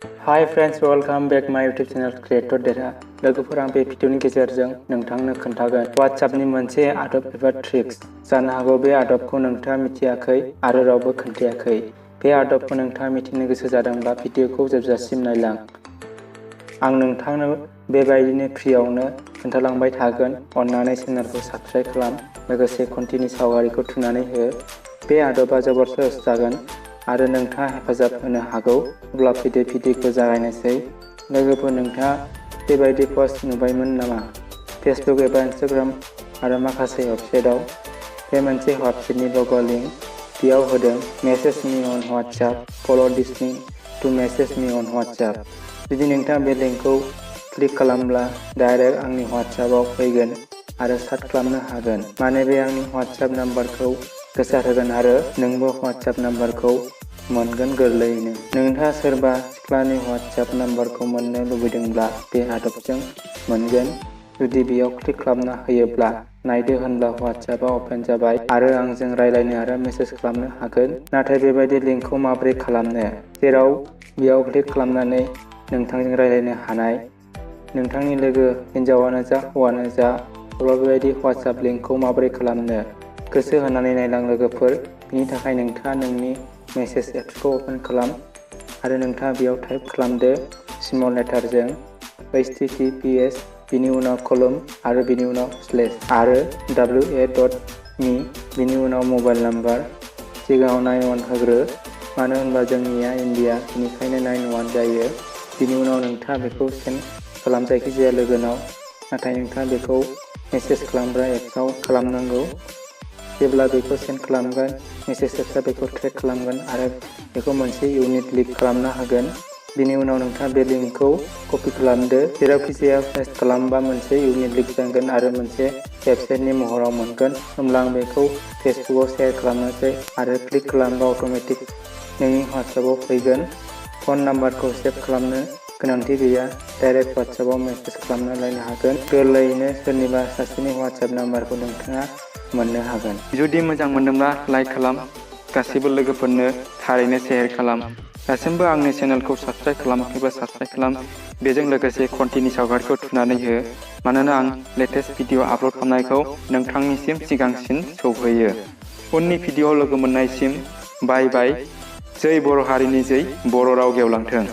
Hi friends, welcome back my YouTube channel Creator Dera. लोगोफोर आं बे भिडिअनि गेजेरजों नोंथांनो खोन्थागोन WhatsAppनि मोनसे आदब एबा ट्रिक्स। जानो हागौ बे आदबखौ नोंथाङा मिथियाखै आरो रावबो खोन्थायाखै। बे आदबखौ नोंथाङा मिथिनो गोसो जादोंब्ला भिडिअखौ जोबजासिम नायलां। आं नोंथांनो बेबायदिनो फ्रियावनो खोन्थालांबाय थागोन। अन्नानै चेनेलखौ साबस्क्राइब खालाम, लोगोसे घन्टिनि सावगारिखौ थुनानै हो। बे आदबा जबरदस्त जागोन आरो नोंथाङा हेफाजाब होनो हागौ। अब्ला भिडिअखौ जागायनोसै। लोगोफोर, नोंथाङा बेबायदि पस्ट नुबायमोन नामा? फेसबुक एबा इन्स्टाग्राम आरो माखासे वेबसाइटआव बे मोनसे वेबसाइटनि लग' लिंक बेयाव होदों, मेसेज मी अन WhatsApp, फल' दिस लिंक टु मेसेज मी अन WhatsApp। जुदि नोंथाङा बे लिंकखौ क्लिक खालामब्ला डाइरेक्ट आंनि WhatsAppआव फैगोन आरो चाट खालामनो हागोन। माने बे आंनि WhatsApp नाम्बारखौ गोसारहोगोन आरो नोंबो WhatsApp नाम्बारखौ मोनगोन गोरलैयैनो। नोंथाङा सोरबा सिख्लानि WhatsApp नाम्बारखौ मोननो लुबैदोंब्ला बे आदबजों मोनगोन। जुदि बेयाव क्लिक खालामना होयोब्ला नायदो होनब्ला WhatsAppआ अपेन जाबाय आरो आंजों रायलायनो आरो मेसेज खालामनो हागोन। नाथाय बेबायदि लिंकखौ माबोरै खालामनो? जेराव बेयाव क्लिक खालामनानै नोंथांजों रायलायनो हानाय नोंथांनि लोगो, हिन्जावानो जा हौवानो जा, अब्ला बेबायदि WhatsApp लिंकखौ माबोरै खालामनो? गोसो होनानै नायलां लोगोफोर। बिनि थाखाय नोंथाङा नोंनि मेसेज एप्सखौ अपेन खालाम आरो नोंथाङा बेयाव टाइप खालामदो स्मल लेटारजों HTTPS, बिनि उनाव कलम आरो बिनि उनाव स्लेश आरो WA.me, बिनि उनाव मबाइल नाम्बार, सिगाङाव 91 होग्रो, मानो होनबा जोंनिया इन्डिया, बेनिखायनो 91 जायो। बिनि उनाव नोंथाङा बेखौ सेन्ड खालाम जायखिजाया लोगोनाव, नाथाय नोंथाङा बेखौ मेसेज खालामग्रा एप्सआव खालामनांगौ। जेब्ला बेखौ सेन्ड खालामगोन, मेसेज एप्सआ बेखौ ट्रेक खालामगोन आरो बेखौ मोनसे इउनिक लिंक खालामना होगोन। बिनि उनाव नोंथाङा बे लिंकखौ कपि खालामदो। जेरावखि जाया पेस्ट खालामबा मोनसे इउनिक लिंक जागोन आरो मोनसे वेबसाइटनि महराव मोनगोन। होमब्ला आं बेखौ फेसबुकआव शेयार खालामनोसै आरो क्लिक खालामबा अट'मेटिक नोंनि WhatsAppआव फैगोन। फन नाम्बारखौ सेभ खालामनो गोनांथि गैया, डाइरेक्ट WhatsAppआव मेसेज खालामना लायनो हागोन। गोरलैयैनो सोरनिबा सासेनि WhatsApp नाम्बारखौ नोंथाङा मोननो हागोन। जुदि मोजां मोनदोंब्ला लाइक खालाम, गासिबो लोगोफोरनो थारैनो शेयार खालाम। दासिमबो आंनि चेनेलखौ साबस्क्राइब खालामाखैबा साबस्क्राइब खालाम। बेजों लोगोसे घन्टिनि सावगारिखौ थुनानै हो, मानोना आं लेटेस्ट भिडिअ आपल'ड खालामनायखौ नोंथांनिसिम सिगांसिन सौहैयो। उननि भिडिअआव लोगो मोननायसिम बाय बाय। जै बर' हारिनि जै, बर' राव गेवलांथों।